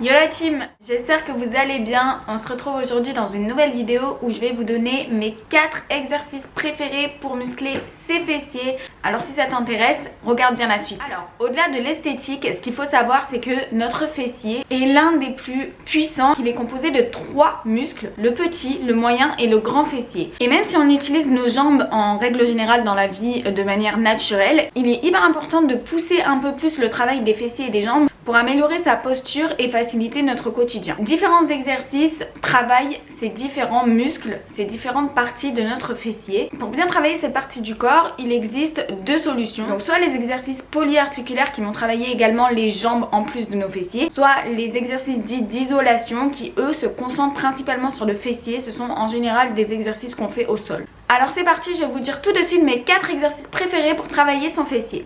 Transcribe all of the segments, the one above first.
Yo la team, j'espère que vous allez bien. On se retrouve aujourd'hui dans une nouvelle vidéo où je vais vous donner mes 4 exercices préférés pour muscler ses fessiers. Alors si ça t'intéresse, regarde bien la suite. Alors au-delà de l'esthétique, ce qu'il faut savoir c'est que notre fessier est l'un des plus puissants. Il est composé de 3 muscles, le petit, le moyen et le grand fessier. Et même si on utilise nos jambes en règle générale dans la vie de manière naturelle, il est hyper important de pousser un peu plus le travail des fessiers et des jambes pour améliorer sa posture et faciliter notre quotidien. Différents exercices travaillent ces différents muscles, ces différentes parties de notre fessier. Pour bien travailler cette partie du corps, il existe 2 solutions. Donc soit les exercices polyarticulaires qui vont travailler également les jambes en plus de nos fessiers, soit les exercices dits d'isolation qui eux se concentrent principalement sur le fessier. Ce sont en général des exercices qu'on fait au sol. Alors c'est parti, je vais vous dire tout de suite mes 4 exercices préférés pour travailler son fessier.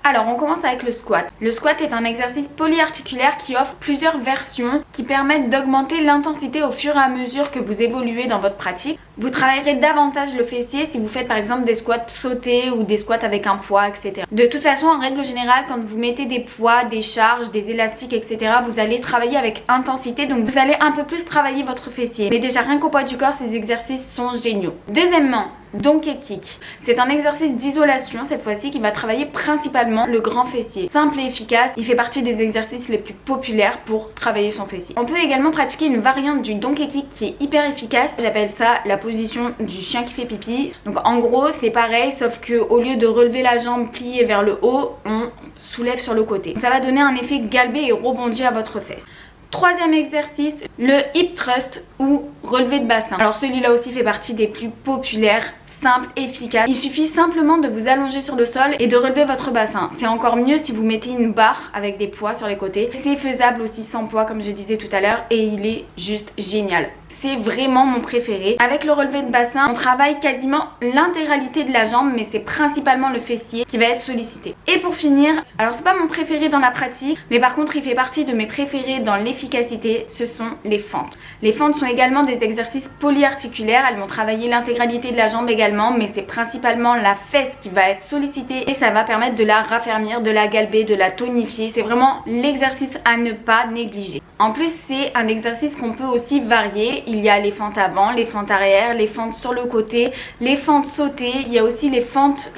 Alors on commence avec le squat. Le squat est un exercice polyarticulaire qui offre plusieurs versions qui permettent d'augmenter l'intensité au fur et à mesure que vous évoluez dans votre pratique. Vous travaillerez davantage le fessier si vous faites par exemple des squats sautés ou des squats avec un poids, etc. De toute façon, en règle générale, quand vous mettez des poids, des charges, des élastiques, etc., vous allez travailler avec intensité, donc vous allez un peu plus travailler votre fessier. Mais déjà rien qu'au poids du corps, ces exercices sont géniaux. Deuxièmement, donkey kick. C'est un exercice d'isolation cette fois-ci qui va travailler principalement le grand fessier. Simple et efficace, il fait partie des exercices les plus populaires pour travailler son fessier. On peut également pratiquer une variante du donkey kick qui est hyper efficace. J'appelle ça la position du chien qui fait pipi. Donc en gros c'est pareil sauf que au lieu de relever la jambe pliée vers le haut, on soulève sur le côté. Ça va donner un effet galbé et rebondi à votre fesse. Troisième exercice, le hip thrust ou relevé de bassin. Alors celui-là aussi fait partie des plus populaires, simple, efficace. Il suffit simplement de vous allonger sur le sol et de relever votre bassin. C'est encore mieux si vous mettez une barre avec des poids sur les côtés. C'est faisable aussi sans poids comme je disais tout à l'heure et il est juste génial. C'est vraiment mon préféré. Avec le relevé de bassin, on travaille quasiment l'intégralité de la jambe, mais c'est principalement le fessier qui va être sollicité. Et pour finir, alors c'est pas mon préféré dans la pratique, mais par contre il fait partie de mes préférés dans l'efficacité, ce sont les fentes. Les fentes sont également des exercices polyarticulaires, elles vont travailler l'intégralité de la jambe également, mais c'est principalement la fesse qui va être sollicitée et ça va permettre de la raffermir, de la galber, de la tonifier. C'est vraiment l'exercice à ne pas négliger. En plus, c'est un exercice qu'on peut aussi varier. Il y a les fentes avant, les fentes arrière, les fentes sur le côté, les fentes sautées. Il y a aussi les fentes,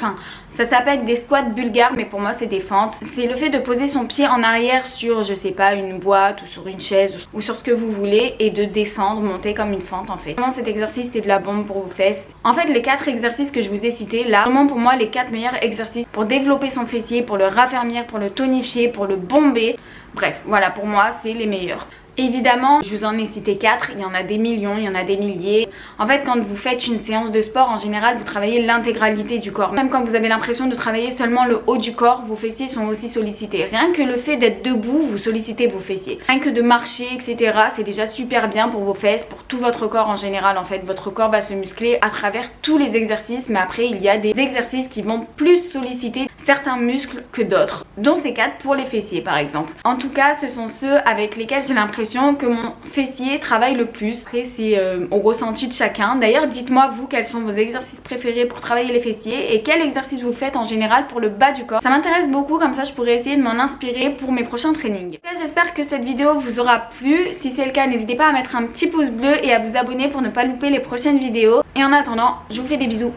ça s'appelle des squats bulgares, mais pour moi c'est des fentes. C'est le fait de poser son pied en arrière sur, je sais pas, une boîte ou sur une chaise ou sur ce que vous voulez et de descendre, monter comme une fente en fait. Vraiment cet exercice c'est de la bombe pour vos fesses. En fait les 4 exercices que je vous ai cités là, vraiment pour moi les 4 meilleurs exercices pour développer son fessier, pour le raffermir, pour le tonifier, pour le bomber. Bref, voilà pour moi c'est les meilleurs. Évidemment, je vous en ai cité 4, il y en a des millions, il y en a des milliers. En fait, quand vous faites une séance de sport, en général, vous travaillez l'intégralité du corps. Même quand vous avez l'impression de travailler seulement le haut du corps, vos fessiers sont aussi sollicités. Rien que le fait d'être debout, vous sollicitez vos fessiers. Rien que de marcher, etc., c'est déjà super bien pour vos fesses, pour tout votre corps en général. En fait, votre corps va se muscler à travers tous les exercices, mais après, il y a des exercices qui vont plus solliciter certains muscles que d'autres, dont ces 4 pour les fessiers par exemple. En tout cas, ce sont ceux avec lesquels j'ai l'impression que mon fessier travaille le plus. Après c'est au ressenti de chacun. D'ailleurs dites-moi vous quels sont vos exercices préférés pour travailler les fessiers et quel exercice vous faites en général pour le bas du corps. Ça m'intéresse beaucoup, comme ça je pourrais essayer de m'en inspirer pour mes prochains trainings. J'espère que cette vidéo vous aura plu. Si c'est le cas, n'hésitez pas à mettre un petit pouce bleu et à vous abonner pour ne pas louper les prochaines vidéos. Et en attendant, je vous fais des bisous.